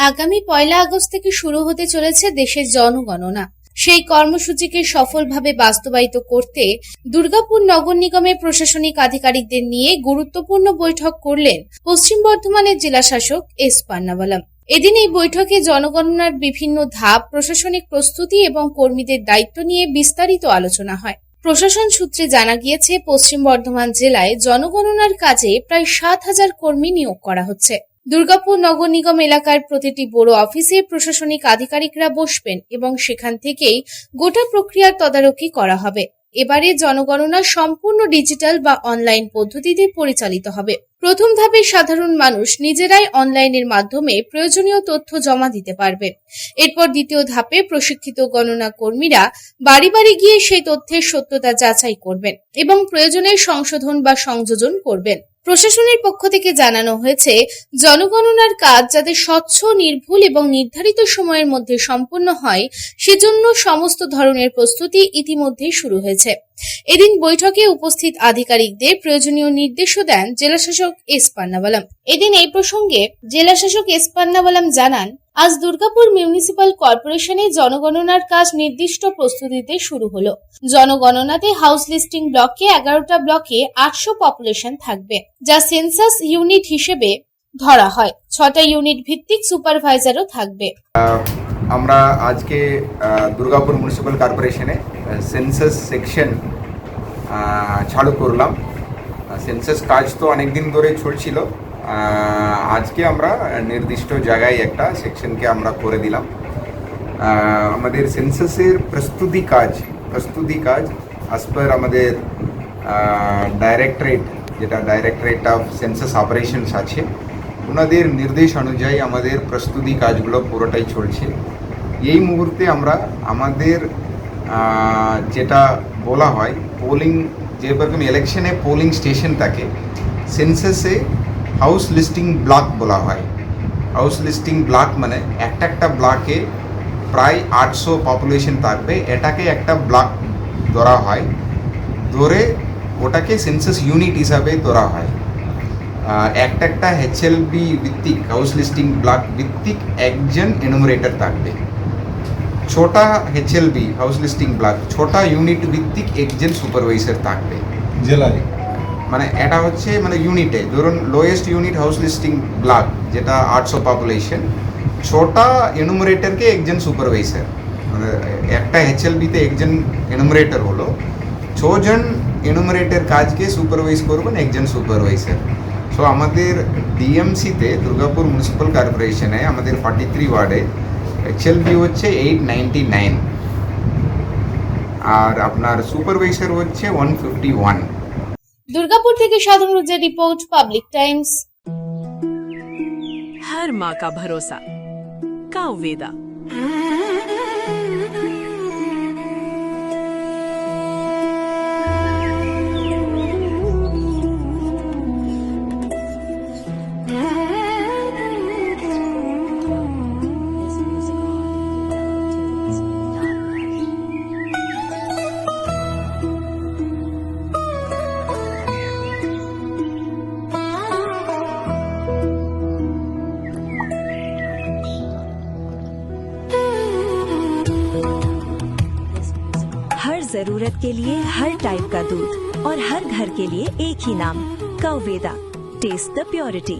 আগামী 1 আগস্ট থেকে শুরু হতে চলেছে দেশের জনগণনা। সেই কর্মসূচিকে সফলভাবে বাস্তবায়িত করতে দুর্গাপুর নগর নিগমের প্রশাসনিক আধিকারিকদের নিয়ে গুরুত্বপূর্ণ বৈঠক করলেন পশ্চিম বর্ধমানের জেলাশাসক এস পান্নাওয়ালাম। এদিন এই বৈঠকে জনগণনার বিভিন্ন ধাপ, প্রশাসনিক প্রস্তুতি এবং কর্মীদের দায়িত্ব নিয়ে বিস্তারিত আলোচনা হয়। প্রশাসন সূত্রে জানা গিয়েছে, পশ্চিম বর্ধমান জেলায় জনগণনার কাজে প্রায় 7,000 কর্মী নিয়োগ করা হচ্ছে। দুর্গাপুর নগর নিগম এলাকার প্রতিটি বড় অফিসে প্রশাসনিক আধিকারিকরা বসবেন এবং সেখান থেকেই গোটা প্রক্রিয়ার তদারকি করা হবে। এবারে জনগণনা সম্পূর্ণ ডিজিটাল বা অনলাইন পদ্ধতিতে পরিচালিত হবে। প্রথম ধাপে সাধারণ মানুষ নিজেরাই অনলাইনের মাধ্যমে প্রয়োজনীয় তথ্য জমা দিতে পারবেন। এরপর দ্বিতীয় ধাপে প্রশিক্ষিত গণনা কর্মীরা বাড়ি বাড়ি গিয়ে সেই তথ্যের সত্যতা যাচাই করবেন এবং প্রয়োজনে সংশোধন বা সংযোজন করবেন। প্রশাসনের পক্ষ থেকে জানানো হয়েছে, জনগণনার কাজ যাতে স্বচ্ছ, নির্ভুল এবং নির্ধারিত সময়ের মধ্যে সম্পন্ন হয়, সেজন্য সমস্ত ধরনের প্রস্তুতি ইতিমধ্যেই শুরু হয়েছে। এদিন বৈঠকে উপস্থিত আধিকারিকদের প্রয়োজনীয় নির্দেশও দেন জেলাশাসক এস পান্নাওয়ালাম। এদিন এই প্রসঙ্গে জেলাশাসক এস পান্নাওয়ালাম জানান, আজ দুর্গাপুর মিউনিসিপাল কর্পোরেশনে জনগণনার কাজ নির্দিষ্ট প্রস্তুতিতে শুরু হলো। জনগণনাতে হাউস লিস্টিং ব্লকে 11টা ব্লকে 800 পপুলেশন থাকবে, যা সেন্সাস ইউনিট হিসেবে ধরা হয়। 6টা ইউনিট ভিত্তিক সুপারভাইজারও থাকবে। আমরা আজকে দুর্গাপুর মিউনিসিপাল কর্পোরেশনে সেন্সাস সেকশন চালু করলাম। সেন্সাস কাজ তো অনেকদিন ধরে চলছিল। আজকে আমরা নির্দিষ্ট জায়গায় একটা সেকশনকে আমরা করে দিলাম। আমাদের সেন্সাসের প্রস্তুতি কাজ অ্যাজ পার আমাদের ডাইরেক্টরেট, যেটা ডাইরেক্টরেট অফ সেন্সাস অপারেশনস আছে, ওনাদের নির্দেশ অনুযায়ী আমাদের প্রস্তুতি কাজগুলো পুরোটাই চলছে। এই মুহূর্তে আমরা আমাদের যেটা বলা হয় পোলিং, যেরকম ইলেকশনে পোলিং স্টেশন থাকে, সেন্সাসে হাউস লিস্টিং ব্লক বলা হয়। হাউস লিস্টিং ব্লক মানে একটা ব্লকে প্রায় 800 পপুলেশন থাকবে, এটাকে একটা ব্লক ধরা হয়, ধরে ওটাকে সেন্সাস ইউনিট হিসাবে ধরা হয়। একটা HLB ভিত্তিক হাউস লিস্টিং ব্লক ভিত্তিক একজন এনুমারেটর থাকবে। ছোটা HLB হাউস লিস্টিং ব্লক, ছোটা ইউনিট ভিত্তিক একজন সুপারভাইজার থাকবে জেলায়। মানে এটা হচ্ছে মানে ইউনিটে, ধরুন lowest unit house listing block যেটা 800 পপুলেশন, ছোটা এনুমারেটরকে একজন সুপারভাইজার, মানে একটা HLBতে একজন এনুমারেটর হলো, 6 জন এনুমারেটর কাজকে সুপারভাইজ করবেন একজন সুপারভাইজার। সো আমাদের DMCতে দুর্গাপুর মিউনিসিপাল কর্পোরেশনে আমাদের 43 ওয়ার্ডে HLB হচ্ছে 899 আর আপনার সুপারভাইজার হচ্ছে 151। दुर्गापुर থেকে साधारण रिपोर्ट, पब्लिक टाइम्स। हर माँ का भरोसा, कावेदा। हर जरूरत के लिए हर टाइप का दूध और हर घर के लिए एक ही नाम, कावेदा। Test the purity.